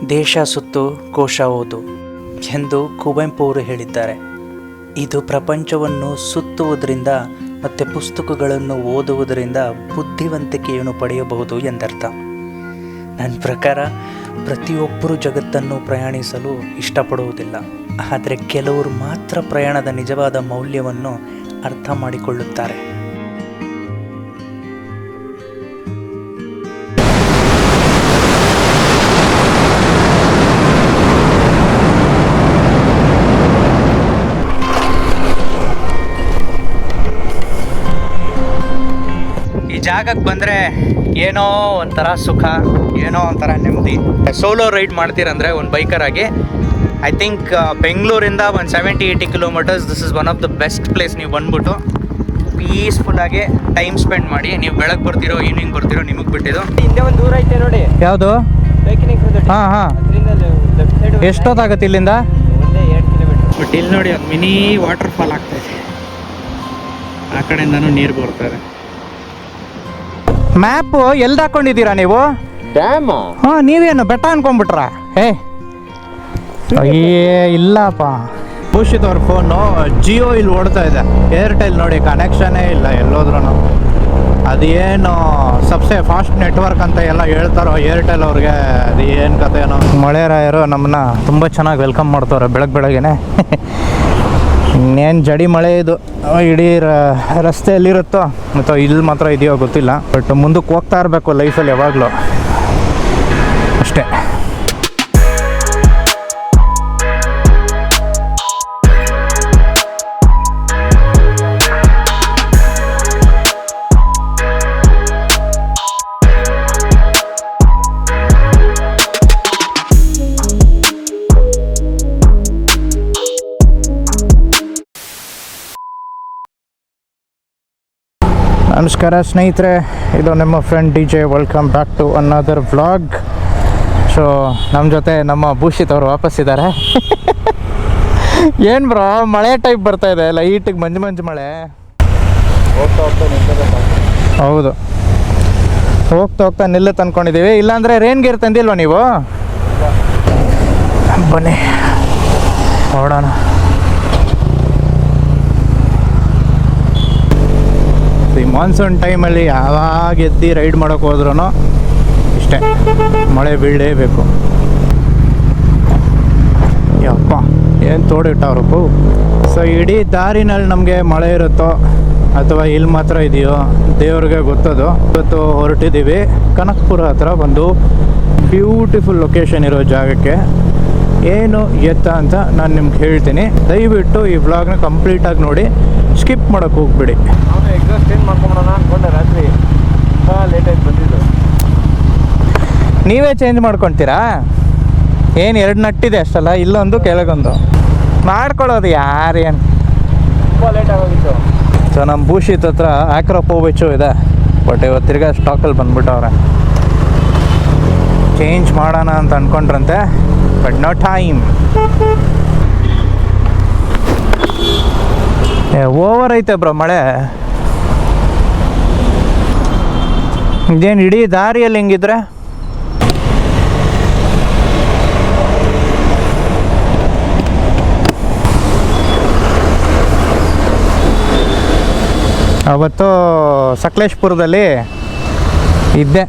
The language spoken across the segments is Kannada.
ದೇಶ ಸುತ್ತು ಕೋಶ ಓದು ಎಂದು ಕುವೆಂಪು ಅವರು ಹೇಳಿದ್ದಾರೆ. ಇದು ಪ್ರಪಂಚವನ್ನು ಸುತ್ತುವುದರಿಂದ ಮತ್ತು ಪುಸ್ತಕಗಳನ್ನು ಓದುವುದರಿಂದ ಬುದ್ಧಿವಂತಿಕೆಯನ್ನು ಪಡೆಯಬಹುದು ಎಂದರ್ಥ. ನನ್ನ ಪ್ರಕಾರ ಪ್ರತಿಯೊಬ್ಬರೂ ಜಗತ್ತನ್ನು ಪ್ರಯಾಣಿಸಲು ಇಷ್ಟಪಡುವುದಿಲ್ಲ, ಆದರೆ ಕೆಲವರು ಮಾತ್ರ ಪ್ರಯಾಣದ ನಿಜವಾದ ಮೌಲ್ಯವನ್ನು ಅರ್ಥ ಮಾಡಿಕೊಳ್ಳುತ್ತಾರೆ. ಈ ಜಾಗಕ್ಕೆ ಬಂದರೆ ಏನೋ ಒಂಥರ ಸುಖ, ಏನೋ ಒಂಥರ ನೆಮ್ಮದಿ. ಸೋಲೋ ರೈಡ್ ಮಾಡ್ತೀರಂದರೆ ಒಂದು ಬೈಕರ್ ಆಗಿ ಐ ಥಿಂಕ್ ಬೆಂಗಳೂರಿಂದ ಒಂದು 70-80 kilometres this is one of the best place. ನೀವು ಬಂದ್ಬಿಟ್ಟು ಪೀಸ್ಫುಲ್ಲಾಗಿ ಟೈಮ್ ಸ್ಪೆಂಡ್ ಮಾಡಿ. ನೀವು ಬೆಳಗ್ಗೆ ಬರ್ತಿರೋ ಈವ್ನಿಂಗ್ ಬರ್ತಿರೋ ನಿಮಗೆ ಬಿಟ್ಟಿದ್ದು. ಹಿಂದೆ ಒಂದು ದೂರ ಐತೆ ನೋಡಿ. ಯಾವುದು? ಹಾಂ ಹಾಂ. ಎಷ್ಟೊತ್ತಾಗುತ್ತೆ ಇಲ್ಲಿಂದ? ಒಂದೇ 2 ಕಿಲೋಮೀಟರ್. ಬಟ್ ಇಲ್ಲಿ ನೋಡಿ ಅದು ಮಿನಿ ವಾಟರ್ ಫಾಲ್ ಆಗ್ತಾಯಿದೆ. ಆ ಕಡೆಯಿಂದನೂ ನೀರು ಬರ್ತಾರೆ. ಮ್ಯಾಪು ಎಲ್ಲಿ ಹಾಕೊಂಡಿದ್ದೀರಾ ನೀವು? ಡ್ಯಾಮ್. ಹಾಂ, ನೀವೇನು ಬೆಟ್ಟ ಅನ್ಕೊಂಡ್ಬಿಟ್ರಾ? ಇಲ್ಲಪ್ಪ. ಭೂಷಿತ್ ಅವ್ರ ಫೋನು ಜಿಯೋ ಇಲ್ಲಿ ಓಡ್ತಾ ಇದೆ, ಏರ್ಟೆಲ್ ನೋಡಿ ಕನೆಕ್ಷನ್ನೇ ಇಲ್ಲ ಎಲ್ಲೋದ್ರೂ. ಅದೇನು ಸಬ್ಸೆ ಫಾಸ್ಟ್ ನೆಟ್ವರ್ಕ್ ಅಂತ ಎಲ್ಲ ಹೇಳ್ತಾರೋ ಏರ್ಟೆಲ್ ಅವ್ರಿಗೆ, ಅದು ಏನು ಕಥೆನೋ. ಮಳೆರಾಯರು ನಮ್ಮನ್ನ ತುಂಬ ಚೆನ್ನಾಗಿ ವೆಲ್ಕಮ್ ಮಾಡ್ತವ್ರೆ ಬೆಳಗ್ಗೆನೆ. ಇನ್ನೇನು ಜಡಿ ಮಳೆ ಇದು ಇಡೀ ರಸ್ತೆಯಲ್ಲಿರುತ್ತೋ ಮತ್ತು ಇಲ್ಲಿ ಮಾತ್ರ ಇದೆಯೋ ಗೊತ್ತಿಲ್ಲ. ಬಟ್ ಮುಂದಕ್ಕೆ ಹೋಗ್ತಾ ಇರಬೇಕು ಲೈಫಲ್ಲಿ ಯಾವಾಗಲೂ ಅಷ್ಟೇ. ನಮಸ್ಕಾರ ಸ್ನೇಹಿತರೆ, ಇದು ನಿಮ್ಮ friend DJ. Welcome back to another vlog. So ನಮ್ಮ ಜೊತೆ ನಮ್ಮ ಭೂಷಿತ್ ಅವರು ವಾಪಸ್ಸಿದ್ದಾರೆ. ಏನು ಬ್ರೋ, ಮಳೆ ಟೈಪ್ ಬರ್ತಾ ಇದೆ, ಲೈಟಿಗೆ ಮಂಜು ಮಳೆ. ಹೌದು, ಹೋಗ್ತಾ ನಿಲ್ಲುತ್ತೆ ಅಂದ್ಕೊಂಡಿದ್ದೀವಿ. ಇಲ್ಲಾಂದರೆ ರೇನ್ ಗೇರ್ ತಂದಿಲ್ವ ನೀವು? ಬನ್ನಿ ನೋಡೋಣ. ಈ ಮಾನ್ಸೂನ್ ಟೈಮಲ್ಲಿ ಯಾವಾಗ ಎದ್ದು ರೈಡ್ ಮಾಡೋಕೆ ಹೋದ್ರೂ ಇಷ್ಟೇ, ಮಳೆ ಬೀಳಲೇಬೇಕು. ಯಪ್ಪ ಏನು ತೋಡಿಟ್ಟವ್ರಪ್ಪು. ಸೊ ಇಡೀ ದಾರಿನಲ್ಲಿ ನಮಗೆ ಮಳೆ ಇರುತ್ತೋ ಅಥವಾ ಇಲ್ಲಿ ಮಾತ್ರ ಇದೆಯೋ ದೇವ್ರಿಗೆ ಗೊತ್ತದು. ಇವತ್ತು ಹೊರಟಿದ್ದೀವಿ ಕನಕಪುರ ಹತ್ರ ಒಂದು ಬ್ಯೂಟಿಫುಲ್ ಲೊಕೇಶನ್ ಇರೋ ಜಾಗಕ್ಕೆ. ಏನು ಎತ್ತ ಅಂತ ನಾನು ನಿಮ್ಗೆ ಹೇಳ್ತೀನಿ. ದಯವಿಟ್ಟು ಈ ವ್ಲಾಗ್ನ ಕಂಪ್ಲೀಟಾಗಿ ನೋಡಿ, ಸ್ಕಿಪ್ ಮಾಡೋಕ್ಕೆ ಹೋಗ್ಬಿಡಿ. ಎಕ್ಸಾಸ್ಟ್ ಚೇಂಜ್ ಮಾಡ್ಕೊಂಬಿಡೋಣ ಅಂದ್ಕೊಂಡೆ, ರಾತ್ರಿ ಲೇಟಾಗಿ ಬಂದಿದ್ದು. ನೀವೇ ಚೇಂಜ್ ಮಾಡ್ಕೊತೀರಾ? ಏನು 2 ನಟ್ಟಿದೆ ಅಷ್ಟಲ್ಲ, ಇಲ್ಲೊಂದು ಕೆಳಗೊಂದು ಮಾಡ್ಕೊಳ್ಳೋದು ಯಾರೇನು. ತುಂಬ ಲೇಟಾಗಿ ಹೋಗಿತ್ತು. ಸೊ ನಮ್ಮ ಭೂಷಿತ್ ಹತ್ರ ಆಕ್ರೋಪೋವಿಚು ಇದೆ, ಬಟ್ ಇವತ್ತು ತಿರ್ಗಾ ಸ್ಟಾಕಲ್ಲಿ ಬಂದ್ಬಿಟ್ಟವ್ರೆ. ಚೇಂಜ್ ಮಾಡೋಣ ಅಂತ ಅಂದ್ಕೊಂಡ್ರಂತೆ, ಬಟ್ ನೋ ಟೈಮ್. ಓವರ್ ಐತೆ ಬ್ರೋ ಮಳೆ. ಇದೇನು ಇಡೀ ದಾರಿಯಲ್ಲಿ ಹೆಂಗಿದ್ರೆ ಅವತ್ತು ಸಕಲೇಶ್ಪುರದಲ್ಲಿ ಇದ್ದೆ,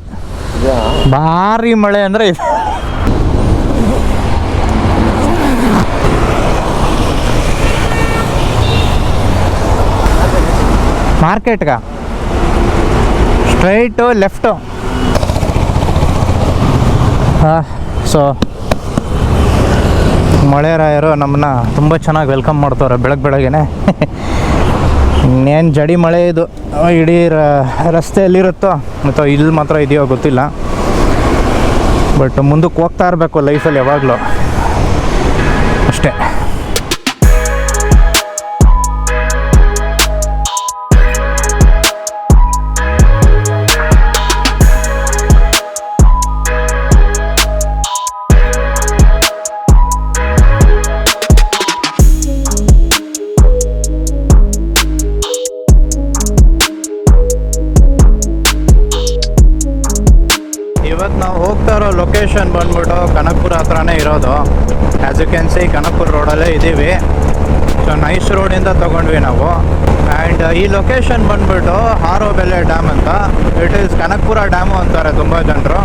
ಭಾರಿ ಮಳೆ ಅಂದರೆ ಇದೆ. ಮಾರ್ಕೆಟ್ಗ ಸ್ಟ್ರೈಟು ಲೆಫ್ಟು. ಹಾಂ, ಸೊ ಮಳೆರಾಯರು ನಮ್ಮನ್ನ ತುಂಬ ಚೆನ್ನಾಗಿ ವೆಲ್ಕಮ್ ಮಾಡ್ತವ್ರೆ ಬೆಳಗ್ಗೆನೆ. ಇನ್ನೇನು ಜಡಿ ಮಳೆ ಇದು ಇಡೀ ರಸ್ತೆಯಲ್ಲಿರುತ್ತೋ ಮತ್ತು ಇಲ್ಲಿ ಮಾತ್ರ ಇದೆಯೋ ಗೊತ್ತಿಲ್ಲ. ಬಟ್ ಮುಂದಕ್ಕೆ ಹೋಗ್ತಾ ಇರಬೇಕು ಲೈಫಲ್ಲಿ ಯಾವಾಗಲೂ ಅಷ್ಟೇ. ಇವತ್ತು ನಾವು ಹೋಗ್ತಾ ಇರೋ ಲೊಕೇಶನ್ ಬಂದ್ಬಿಟ್ಟು ಕನಕಪುರ ಹತ್ರನೇ ಇರೋದು. As you can see Kanakapura ರೋಡಲ್ಲೇ ಇದ್ದೀವಿ. ಸೊ ನೈಸ್ ರೋಡಿಂದ ತೊಗೊಂಡ್ವಿ ನಾವು. ಆ್ಯಂಡ್ ಈ ಲೊಕೇಶನ್ ಬಂದ್ಬಿಟ್ಟು ಹಾರೋಬೆಲೆ ಡ್ಯಾಮ್ ಅಂತ. ಇಟ್ ಈಸ್ ಕನಕಪುರ ಡ್ಯಾಮು ಅಂತಾರೆ ತುಂಬ ಜನರು.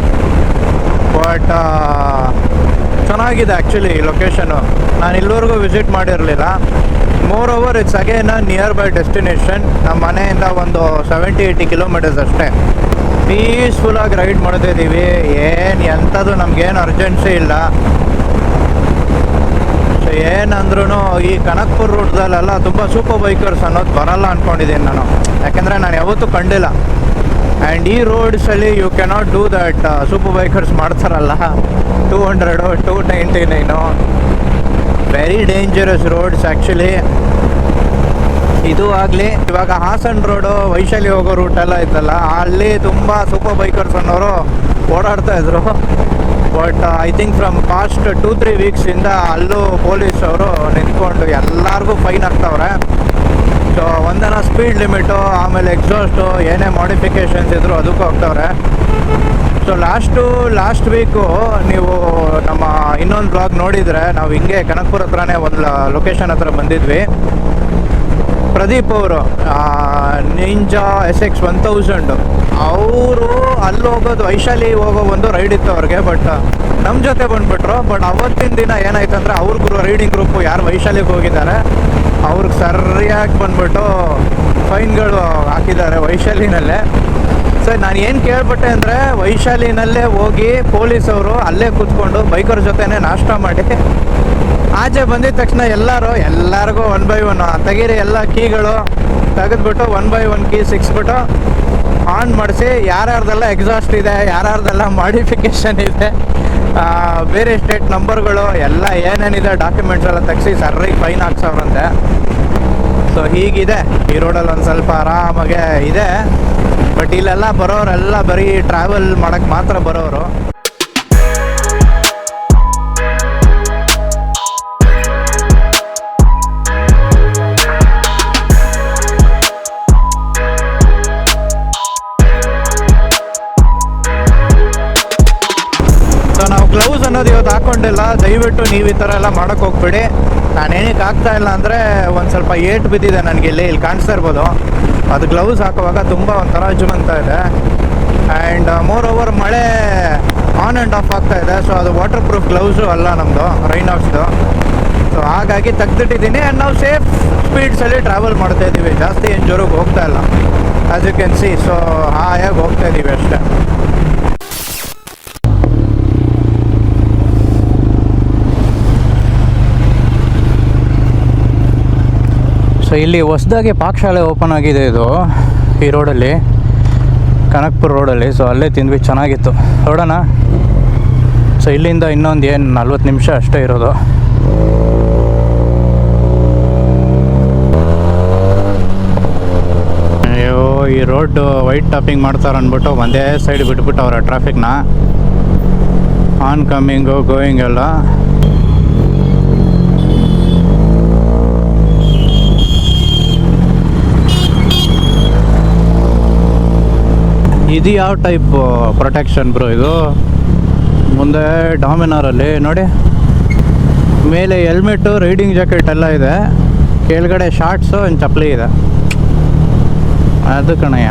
ಬಟ್ ಚೆನ್ನಾಗಿದೆ ಆ್ಯಕ್ಚುಲಿ ಈ ಲೊಕೇಶನು. ನಾನು ಇಲ್ಲಿವರೆಗೂ ವಿಸಿಟ್ ಮಾಡಿರಲಿಲ್ಲ. More over it's again near by destination. ನಮ್ಮ ಮನೆಯಿಂದ ಒಂದು 70-80 ಕಿಲೋಮೀಟರ್ಸ್ ಅಷ್ಟೇ. ಪೀಸ್ಫುಲ್ಲಾಗಿ ರೈಡ್ ಮಾಡ್ತಾಯಿದ್ದೀವಿ. ಎಂಥದ್ದು ನಮಗೇನು ಅರ್ಜೆನ್ಸಿ ಇಲ್ಲ. ಸೊ ಏನಂದ್ರೂ ಈ ಕನಕಪುರ ರೂಟ್ದಲ್ಲೆಲ್ಲ ತುಂಬ ಸೂಪರ್ ಬೈಕರ್ಸ್ ಅನ್ನೋದು ಬರಲ್ಲ ಅಂದ್ಕೊಂಡಿದ್ದೀನಿ ನಾನು. ಯಾಕೆಂದರೆ ನಾನು ಯಾವತ್ತೂ ಕಂಡಿಲ್ಲ. ಆ್ಯಂಡ್ ಈ ರೋಡ್ಸಲ್ಲಿ you cannot do that. Super bikers ಮಾಡ್ತಾರಲ್ಲ 200, 299. Very dangerous roads actually. ಇದು ಆಗಲಿ ಇವಾಗ ಹಾಸನ್ ರೋಡು ವೈಶಾಲಿ ಹೋಗೋ ರೂಟೆಲ್ಲ ಇತ್ತಲ್ಲ, ಅಲ್ಲಿ ತುಂಬ ಸೂಪರ್ ಬೈಕರ್ಸ್ ಅನ್ನೋರು ಓಡಾಡ್ತಾಯಿದ್ರು. But I think from past 2-3 ವೀಕ್ಸಿಂದ ಅಲ್ಲೂ ಪೊಲೀಸ್ ಅವರು ನಿಂತ್ಕೊಂಡು ಎಲ್ಲರಿಗೂ ಫೈನ್ ಹಾಕ್ತವ್ರೆ. ಸೊ ಒಂದನ ಸ್ಪೀಡ್ ಲಿಮಿಟು, ಆಮೇಲೆ ಎಕ್ಸಾಸ್ಟು, ಏನೇ ಮಾಡಿಫಿಕೇಷನ್ಸ್ ಇದ್ದರೂ ಅದಕ್ಕೂ ಹೋಗ್ತವ್ರೆ. ಸೊ ಲಾಸ್ಟ್ ವೀಕು ನೀವು ನಮ್ಮ ಇನ್ನೊಂದು ಬ್ಲಾಗ್ ನೋಡಿದರೆ, ನಾವು ಹಿಂಗೆ ಕನಕಪುರ ಹತ್ರನೇ ಒಂದು ಲೊಕೇಶನ್ ಹತ್ರ ಬಂದಿದ್ವಿ. ಪ್ರದೀಪ್ ಅವರು ನಿಂಜಾ SX 1000 ಅವರು ಅಲ್ಲಿ ಹೋಗೋದು, ವೈಶಾಲಿ ಹೋಗೋ ಒಂದು ರೈಡ್ ಇತ್ತು ಅವ್ರಿಗೆ. ಬಟ್ ನಮ್ಮ ಜೊತೆ ಬಂದುಬಿಟ್ರು. ಬಟ್ ಅವತ್ತಿನ ದಿನ ಏನಾಯ್ತು ಅಂದರೆ ಅವ್ರ ರೈಡಿಂಗ್ ಗ್ರೂಪು ಯಾರು ವೈಶಾಲಿಗೆ ಹೋಗಿದ್ದಾರೆ ಅವ್ರಿಗೆ ಸರಿಯಾಗಿ ಬಂದ್ಬಿಟ್ಟು ಫೈನ್ಗಳು ಹಾಕಿದ್ದಾರೆ ವೈಶಾಲಿನಲ್ಲೇ. ಸೊ ನಾನು ಏನು ಕೇಳ್ಬಿಟ್ಟೆ ಅಂದರೆ, ವೈಶಾಲಿನಲ್ಲೇ ಹೋಗಿ ಪೊಲೀಸವರು ಅಲ್ಲೇ ಕೂತ್ಕೊಂಡು ಬೈಕರ್ ಜೊತೆನೇ ನಾಷ್ಟ ಮಾಡಿ ಆಚೆ ಬಂದಿದ ತಕ್ಷಣ ಎಲ್ಲರಿಗೂ 1 by 1 ತೆಗೀರಿ, ಎಲ್ಲ ಕೀಗಳು ತೆಗೆದ್ಬಿಟ್ಟು 1 by 1 ಕೀ ಸಿಕ್ಸ್ಬಿಟ್ಟು ಆನ್ ಮಾಡಿಸಿ, ಯಾರ್ಯಾರ್ದೆಲ್ಲ ಎಕ್ಸಾಸ್ಟ್ ಇದೆ, ಯಾರ್ಯಾರ್ದೆಲ್ಲ ಮಾಡಿಫಿಕೇಷನ್ ಇದೆ, ಬೇರೆ ಸ್ಟೇಟ್ ನಂಬರ್ಗಳು ಎಲ್ಲ ಏನೇನಿದೆ ಡಾಕ್ಯುಮೆಂಟ್ಸ್ ಎಲ್ಲ ತೆಗ್ಸಿ ಸರಿಗೆ ಫೈನ್ ಹಾಕ್ಸವ್ರಂತೆ. ಸೊ ಹೀಗಿದೆ ಈ ರೋಡಲ್ಲಿ. ಒಂದು ಸ್ವಲ್ಪ ಆರಾಮಾಗೆ ಇದೆ. ಬಟ್ ಇಲ್ಲೆಲ್ಲ ಬರೋರೆಲ್ಲ ಬರೀ ಟ್ರಾವೆಲ್ ಮಾಡೋಕ್ಕೆ ಮಾತ್ರ ಬರೋರು. ಗ್ಲೌಸ್ ಅನ್ನೋದು ಇವತ್ತು ಹಾಕ್ಕೊಂಡಿಲ್ಲ. ದಯವಿಟ್ಟು ನೀವು ಈ ಥರ ಎಲ್ಲ ಮಾಡೋಕ್ಕೆ ಹೋಗ್ಬೇಡಿ. ನಾನೇನಕ್ಕೆ ಆಗ್ತಾ ಇಲ್ಲ ಅಂದರೆ, ಒಂದು ಸ್ವಲ್ಪ ಏಟು ಬಿದ್ದಿದೆ ನನಗೆ. ಇಲ್ಲಿ ಕಾಣಿಸ್ತಾ ಇರ್ಬೋದು. ಅದು ಗ್ಲೌಸ್ ಹಾಕುವಾಗ ತುಂಬ ಒಂಥರ ಜುಮಂತ ಇದೆ. ಆ್ಯಂಡ್ ಮೋರ್ ಓವರ್ ಮಳೆ ಆನ್ ಆ್ಯಂಡ್ ಆಫ್ ಆಗ್ತಾ ಇದೆ. ಸೊ ಅದು ವಾಟರ್ ಪ್ರೂಫ್ ಗ್ಲೌಸು ಅಲ್ಲ ನಮ್ಮದು, ರೈನಾಕ್ಸ್ದು. ಸೊ ಹಾಗಾಗಿ ತೆಗ್ದಿಟ್ಟಿದ್ದೀನಿ. ಆ್ಯಂಡ್ ನಾವು ಸೇಫ್ ಸ್ಪೀಡ್ಸಲ್ಲಿ ಟ್ರಾವೆಲ್ ಮಾಡ್ತಾಯಿದ್ದೀವಿ. ಜಾಸ್ತಿ ಏನು ಜೋರಿಗೆ ಹೋಗ್ತಾ ಇಲ್ಲ, as you can see. So ಹಾಯಾಗಿ ಹೋಗ್ತಾಯಿದ್ದೀವಿ ಅಷ್ಟೇ. ಸೊ ಇಲ್ಲಿ ಹೊಸದಾಗಿ ಪಾಕಶಾಲೆ ಓಪನ್ ಆಗಿದೆ ಇದು ಈ ರೋಡಲ್ಲಿ, ಕನಕಪುರ ರೋಡಲ್ಲಿ. ಸೊ ಅಲ್ಲೇ ತಿಂದ್ವಿ, ಚೆನ್ನಾಗಿತ್ತು. ನೋಡೋಣ. ಸೊ ಇಲ್ಲಿಂದ ಇನ್ನೊಂದು 40 ನಿಮಿಷ ಅಷ್ಟೇ ಇರೋದು. ಅಯ್ಯೋ, ಈ ರೋಡ್ ವೈಟ್ ಟಾಪಿಂಗ್ ಮಾಡ್ತಾರೆ ಅಂದ್ಬಿಟ್ಟು ಒಂದೇ ಸೈಡ್ ಬಿಟ್ಬಿಟ್ಟು ಅವರ ಟ್ರಾಫಿಕ್ನ. ಆನ್ ಕಮ್ಮಿಂಗು ಗೋಯಿಂಗ್ ಎಲ್ಲ. ಇದು ಯಾವ ಟೈಪ್ ಪ್ರೊಟೆಕ್ಷನ್ ಬ್ರೋ ಇದು? ಮುಂದೆ ಡಾಮಿನಾರಲ್ಲಿ ನೋಡಿ, ಮೇಲೆ ಹೆಲ್ಮೆಟ್ಟು, ರೈಡಿಂಗ್ ಜಾಕೆಟ್ ಎಲ್ಲ ಇದೆ. ಕೆಳಗಡೆ ಶಾರ್ಟ್ಸು, ಒಂದು ಚಪ್ಪಲಿ ಇದೆ. ಅದು ಕಣಯ್ಯ.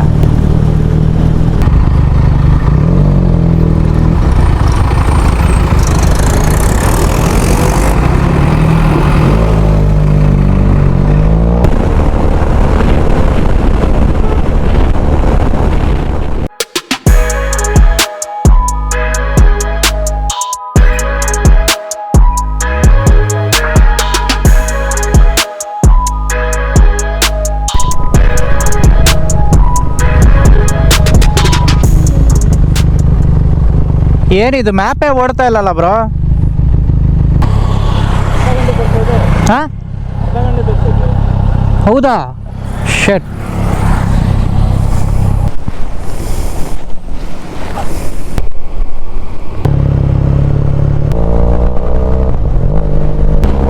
ಏನಿದು ಮ್ಯಾಪೇ ಓಡ್ತಾ ಇಲ್ಲಲ್ಲ ಬ್ರೋ? ಹಾಂ, ಹೌದಾ? ಶೆಟ್.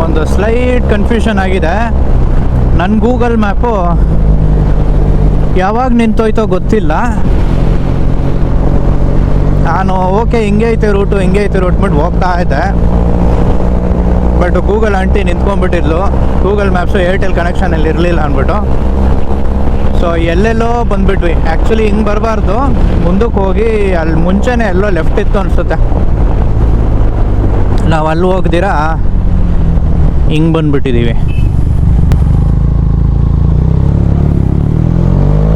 ಒಂದು ಸ್ಲೈಟ್ ಕನ್ಫ್ಯೂಷನ್ ಆಗಿದೆ. ನನ್ನ ಗೂಗಲ್ ಮ್ಯಾಪು ಯಾವಾಗ ನಿಂತೋಯ್ತೋ ಗೊತ್ತಿಲ್ಲ. ನಾನು ಓಕೆ ಹಿಂಗೆ ಐತೆ ರೂಟು ಹಿಂಗೆ ಐತೆ ರೂಟ್ ಬಿಟ್ಟು ಹೋಗ್ತಾ ಇದ್ದೆ. ಬಟ್ ಗೂಗಲ್ ಆಂಟಿ ನಿಂತ್ಕೊಂಡ್ಬಿಟ್ಟಿದ್ಲು. ಗೂಗಲ್ ಮ್ಯಾಪ್ಸು ಏರ್ಟೆಲ್ ಕನೆಕ್ಷನಲ್ಲಿ ಇರಲಿಲ್ಲ ಅಂದ್ಬಿಟ್ಟು. ಸೊ ಎಲ್ಲೆಲ್ಲೋ ಬಂದುಬಿಟ್ವಿ. ಆ್ಯಕ್ಚುಲಿ ಹಿಂಗೆ ಬರಬಾರ್ದು, ಮುಂದಕ್ಕೆ ಹೋಗಿ ಅಲ್ಲಿ ಮುಂಚೆನೇ ಎಲ್ಲೋ ಲೆಫ್ಟ್ ಇತ್ತು ಅನಿಸುತ್ತೆ. ನಾವು ಅಲ್ಲಿ ಹೋಗ್ದಿರಾ ಹಿಂಗೆ ಬಂದುಬಿಟ್ಟಿದ್ದೀವಿ.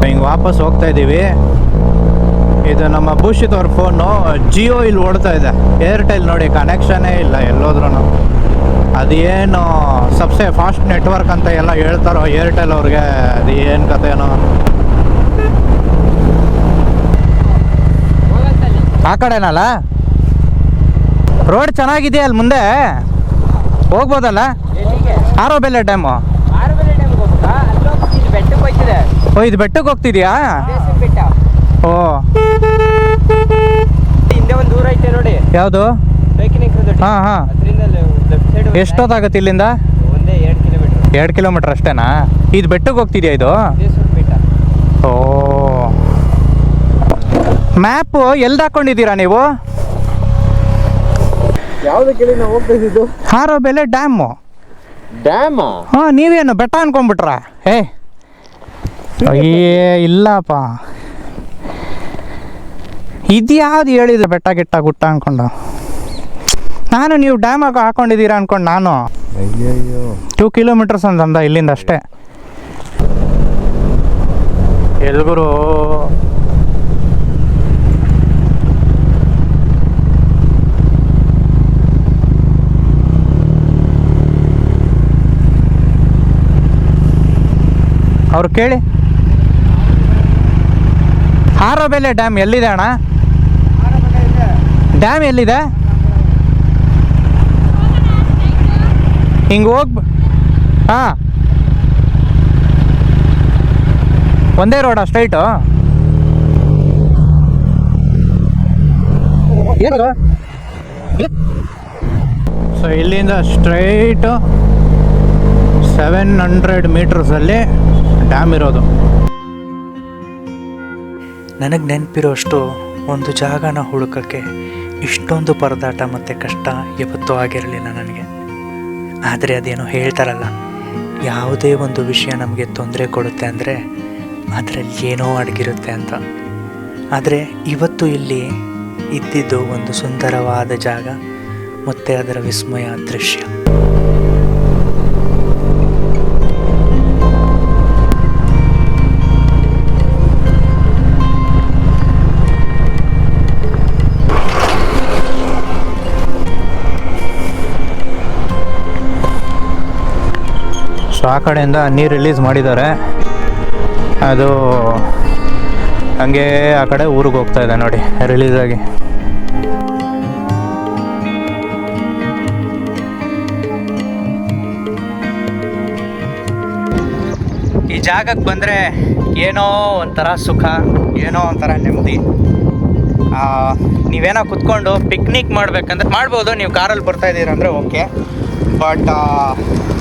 ಹಿಂಗೆ ವಾಪಸ್ ಹೋಗ್ತಾ ಇದ್ದೀವಿ. ಇದು ನಮ್ಮ ಭೂಷಿತ್ ಅವ್ರ ಫೋನು. ಜಿಯೋ ಇಲ್ಲಿ ಓಡ್ತಾ ಇದೆ, ಏರ್ಟೆಲ್ ನೋಡಿ ಕನೆಕ್ಷನ್ನೇ ಇಲ್ಲ ಎಲ್ಲೋದ್ರೂ. ಅದೇನು ಸಬ್ಸೆ ಫಾಸ್ಟ್ ನೆಟ್ವರ್ಕ್ ಅಂತ ಎಲ್ಲ ಹೇಳ್ತಾರೋ ಏರ್ಟೆಲ್ ಅವ್ರಿಗೆ, ಅದು ಏನು ಕಥೆನೋ. ಆ ಕಡೆನಲ್ಲ ರೋಡ್ ಚೆನ್ನಾಗಿದೆಯಾ ಅಲ್ಲಿ ಮುಂದೆ ಹೋಗ್ಬೋದಲ್ಲ? ಆರೋಬೆಲೆ ಡ್ಯಾಮು. ಓ ಇದು ಬೆಟ್ಟಕ್ಕೆ ಹೋಗ್ತಿದ್ಯಾ? ಓ ಹಿಂದೆ ಒಂದು ಊರ ಐತೆ ನೋಡಿ. ಯಾವುದು? ಹಾಂ ಹಾಂ. ಎಷ್ಟೊತ್ತಾಗುತ್ತೆ ಇಲ್ಲಿಂದ? ಒಂದೇ 2 ಕಿಲೋಮೀಟರ್. 2 ಕಿಲೋಮೀಟರ್ ಅಷ್ಟೇನಾ? ಇದು ಬೆಟ್ಟಕ್ಕೆ ಹೋಗ್ತಿದ್ಯಾ ಇದು? ಓ ಮ್ಯಾಪು ಎಲ್ಲಿ ಹಾಕೊಂಡಿದ್ದೀರಾ ನೀವು? ಯಾವ್ದು ಕೇಳಿ ನಾವು ಹೋಗ್ತಾ ಇದ್ದಿದ್ದು? ಆರೋಬೆಲೆ ಡ್ಯಾಮು. ಡ್ಯಾಮಾ? ಹಾಂ, ನೀವೇನು ಬೆಟ್ಟ ಅನ್ಕೊಂಡ್ಬಿಟ್ರಾ? ಅಯ್ಯೇ ಇಲ್ಲಪ್ಪ, ಇದ್ಯಾವ್ದು ಹೇಳಿದ್ರೆ ಬೆಟ್ಟ ಗಿಟ್ಟ ಗುಟ್ಟ ಅನ್ಕೊಂಡು ನಾನು. ನೀವು ಡ್ಯಾಮ್ ಹಾಕೊಂಡಿದ್ದೀರಾ ಅನ್ಕೊಂಡು ನಾನು. ಅಯ್ಯಯ್ಯೋ 2 ಕಿಲೋಮೀಟರ್ಸ್ ಅಂತಂದ ಇಲ್ಲಿಂದ ಅಷ್ಟೇ. ಎಲ್ಗುರು ಅವ್ರು ಕೇಳಿ. ಆರೋಬೆಲೆ ಡ್ಯಾಮ್ ಎಲ್ಲಿದೆ ಅಣ್ಣ? ಡ್ಯಾಮ್ ಎಲ್ಲಿದೆ? ಹಿಂಗೆ ಹಾಂ, ಒಂದೇ ರೋಡಾ ಸ್ಟ್ರೈಟು? ಸೊ ಇಲ್ಲಿಂದ ಸ್ಟ್ರೈಟು 700 ಮೀಟರ್ಸಲ್ಲಿ ಡ್ಯಾಮ್ ಇರೋದು. ನನಗೆ ನೆನಪಿರೋಷ್ಟು ಒಂದು ಜಾಗನ ಹುಡುಕಕ್ಕೆ ಇಷ್ಟೊಂದು ಪರದಾಟ ಮತ್ತು ಕಷ್ಟ ಯಾವತ್ತೂ ಆಗಿರಲಿಲ್ಲ ನನಗೆ. ಆದರೆ ಅದೇನೋ ಹೇಳ್ತಾರಲ್ಲ, ಯಾವುದೇ ಒಂದು ವಿಷಯ ನಮಗೆ ತೊಂದರೆ ಕೊಡುತ್ತೆ ಅಂದರೆ ಅದರಲ್ಲಿ ಏನೋ ಅಡಗಿರುತ್ತೆ ಅಂತ. ಆದರೆ ಇವತ್ತು ಇಲ್ಲಿ ಇದ್ದಿದ್ದು ಒಂದು ಸುಂದರವಾದ ಜಾಗ ಮತ್ತು ಅದರ ವಿಸ್ಮಯ ದೃಶ್ಯ. ಸೊ ಆ ಕಡೆಯಿಂದ ನೀರು ರಿಲೀಸ್ ಮಾಡಿದ್ದಾರೆ. ಅದು ಹಂಗೆ ಆ ಕಡೆ ಊರಿಗೆ ಹೋಗ್ತಾ ಇದೆ ನೋಡಿ ರಿಲೀಸ್ ಆಗಿ. ಈ ಜಾಗಕ್ಕೆ ಬಂದರೆ ಏನೋ ಒಂಥರ ಸುಖ, ಏನೋ ಒಂಥರ ನೆಮ್ಮದಿ. ನೀವೇನೋ ಕುತ್ಕೊಂಡು ಪಿಕ್ನಿಕ್ ಮಾಡ್ಬೇಕಂದ್ರೆ ಮಾಡ್ಬೋದು, ನೀವು ಕಾರಲ್ಲಿ ಬರ್ತಾ ಇದ್ದೀರಂದರೆ ಓಕೆ. ಬಟ್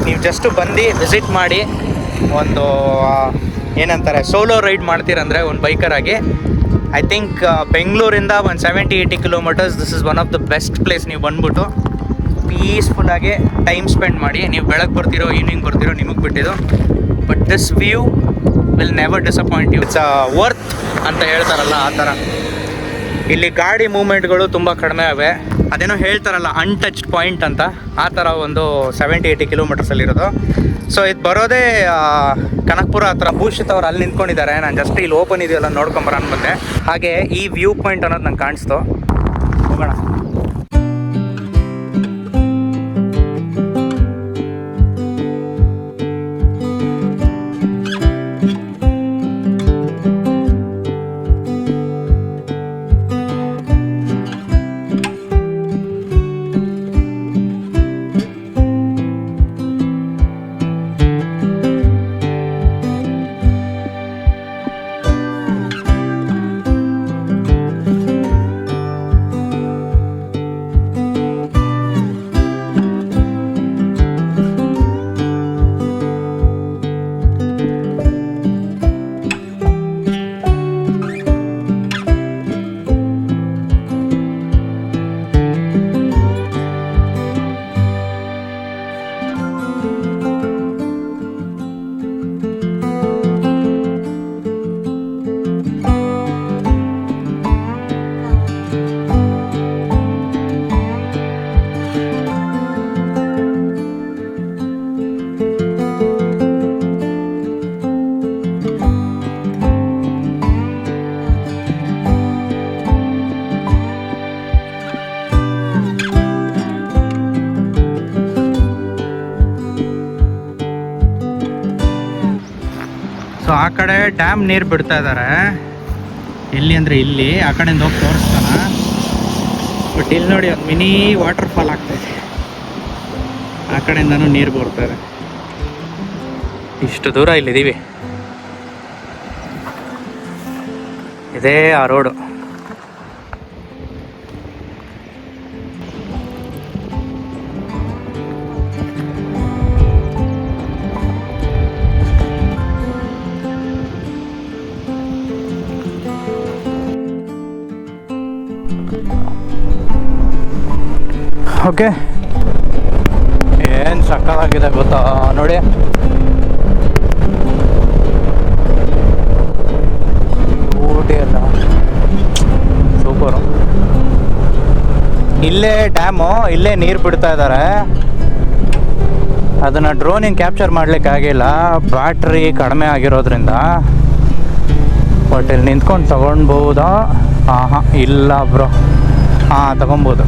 ನೀವು ಜಸ್ಟು ಬಂದು ವಿಸಿಟ್ ಮಾಡಿ ಒಂದು ಏನಂತಾರೆ ಸೋಲೋ ರೈಡ್ ಮಾಡ್ತೀರಂದರೆ ಒಂದು ಬೈಕರಾಗಿ, ಐ ಥಿಂಕ್ ಬೆಂಗಳೂರಿಂದ ಒಂದು 70-80 kilometres, this is one of the best place. ನೀವು ಬಂದ್ಬಿಟ್ಟು ಪೀಸ್ಫುಲ್ಲಾಗಿ ಟೈಮ್ ಸ್ಪೆಂಡ್ ಮಾಡಿ. ನೀವು ಬೆಳಗ್ಗೆ ಬರ್ತಿರೋ ಈವ್ನಿಂಗ್ ಬರ್ತಿರೋ ನಿಮಗೆ ಬಿಟ್ಟಿದ್ದು, but this view will never disappoint you. It's worth ಅಂತ ಹೇಳ್ತಾರಲ್ಲ ಆ ಥರ. ಇಲ್ಲಿ ಗಾಡಿ ಮೂಮೆಂಟ್ಗಳು ತುಂಬ ಕಡಿಮೆ ಅವೆ. ಅದೇನೋ ಹೇಳ್ತಾರಲ್ಲ ಅನ್ಟಚ್ಡ್ ಪಾಯಿಂಟ್ ಅಂತ, ಆ ಥರ ಒಂದು 70-80 ಕಿಲೋಮೀಟರ್ಸಲ್ಲಿರೋದು. ಸೊ ಇದು ಬರೋದೇ ಕನಕಪುರ ಹತ್ರ. ಭೂಷಿತ್ ಅವ್ರು ಅಲ್ಲಿ ನಿಂತ್ಕೊಂಡಿದ್ದಾರೆ. ನಾನು ಜಸ್ಟ್ ಇಲ್ಲಿ ಓಪನ್ ಇದೆಯಲ್ಲ ನೋಡ್ಕೊಂಬರ ಅನ್ಬಂದೆ. ಹಾಗೆ ಈ ವ್ಯೂ ಪಾಯಿಂಟ್ ಅನ್ನೋದು ನಂಗೆ ಕಾಣಿಸ್ತು. ಹೋಗೋಣ. ಸೊ ಆ ಕಡೆ ಡ್ಯಾಮ್ ನೀರು ಬಿಡ್ತಾ ಇದ್ದಾರೆ. ಎಲ್ಲಿ ಅಂದರೆ ಇಲ್ಲಿ ಆ ಕಡೆಯಿಂದ ಹೋಗಿ ತೋರಿಸ್ತಾನ. ಬಟ್ ಇಲ್ಲಿ ನೋಡಿ ಒಂದು ಮಿನಿ ವಾಟರ್ ಫಾಲ್ ಆಗ್ತಾಯಿದೆ. ಆ ಕಡೆಯಿಂದನೂ ನೀರು ಬರ್ತಾರೆ. ಇಷ್ಟು ದೂರ ಇಲ್ಲಿದ್ದೀವಿ. ಇದೇ ಆ ರೋಡು. ಓಕೆ, ಏನು ಸಕ್ಕತ್ತಾಗಿದೆ ಗೊತ್ತಾ ನೋಡಿ. ಊಟಿ ಎಲ್ಲ ಸೂಪರು. ಇಲ್ಲೇ ಡ್ಯಾಮು, ಇಲ್ಲೇ ನೀರು ಬಿಡ್ತಾ ಇದ್ದಾರೆ. ಅದನ್ನು ಡ್ರೋನಿಂಗ್ ಕ್ಯಾಪ್ಚರ್ ಮಾಡಲಿಕ್ಕಾಗಿಲ್ಲ, ಬ್ಯಾಟ್ರಿ ಕಡಿಮೆ ಆಗಿರೋದ್ರಿಂದ. ಬಟ್ ಇಲ್ಲಿ ನಿಂತ್ಕೊಂಡು ತಗೊಳ್ಬೋದಾ? ಹಾಂ ಇಲ್ಲ ಬ್ರೋ. ಹಾಂ ತಗೊಬೋದು.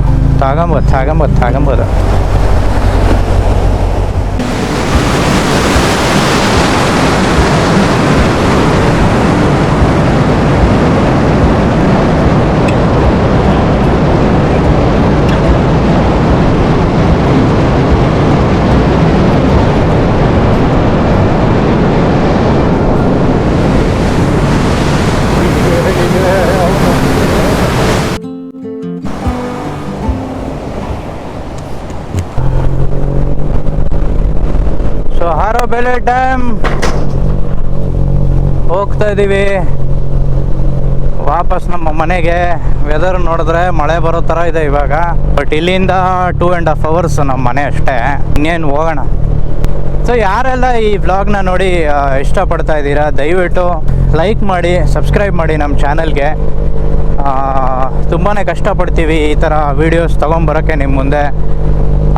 ಸೊ ಹಾರೋಬೆಲೆ ಡ್ಯಾಮ್ ಹೋಗ್ತಾ ಇದ್ದೀವಿ ವಾಪಸ್ ನಮ್ಮ ಮನೆಗೆ. ವೆದರ್ ನೋಡಿದ್ರೆ ಮಳೆ ಬರೋ ಥರ ಇದೆ ಇವಾಗ. ಬಟ್ ಇಲ್ಲಿಂದ 2.5 hours ನಮ್ಮ ಮನೆ ಅಷ್ಟೇ. ಇನ್ನೇನು ಹೋಗೋಣ. ಸೊ ಯಾರೆಲ್ಲ ಈ ವ್ಲಾಗ್ನ ನೋಡಿ ಇಷ್ಟಪಡ್ತಾ ಇದ್ದೀರಾ, ದಯವಿಟ್ಟು ಲೈಕ್ ಮಾಡಿ, ಸಬ್ಸ್ಕ್ರೈಬ್ ಮಾಡಿ ನಮ್ಮ ಚಾನಲ್ಗೆ. ತುಂಬಾ ಕಷ್ಟಪಡ್ತೀವಿ ಈ ಥರ ವೀಡಿಯೋಸ್ ತೊಗೊಂಬರೋಕ್ಕೆ ನಿಮ್ಮ ಮುಂದೆ.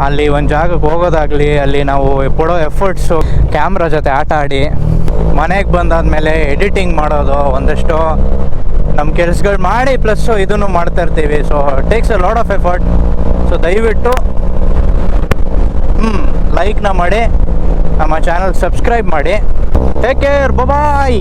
ಅಲ್ಲಿ ಒಂದು ಜಾಗಕ್ಕೆ ಹೋಗೋದಾಗಲಿ, ಅಲ್ಲಿ ನಾವು ಕೊಡೋ ಎಫರ್ಟ್ಸು, ಕ್ಯಾಮ್ರಾ ಜೊತೆ ಆಟ ಆಡಿ, ಮನೆಗೆ ಬಂದಾದಮೇಲೆ ಎಡಿಟಿಂಗ್ ಮಾಡೋದು, ಒಂದಷ್ಟು ನಮ್ಮ ಕೆಲಸಗಳು ಮಾಡಿ ಪ್ಲಸ್ಸು ಇದನ್ನು ಮಾಡ್ತಾ ಇರ್ತೀವಿ. So takes a lot of effort. So ದಯವಿಟ್ಟು ಲೈಕ್ನ ಮಾಡಿ, ನಮ್ಮ ಚಾನಲ್ ಸಬ್ಸ್ಕ್ರೈಬ್ ಮಾಡಿ. ಟೇಕ್ ಕೇರ್, ಬಾಯ್.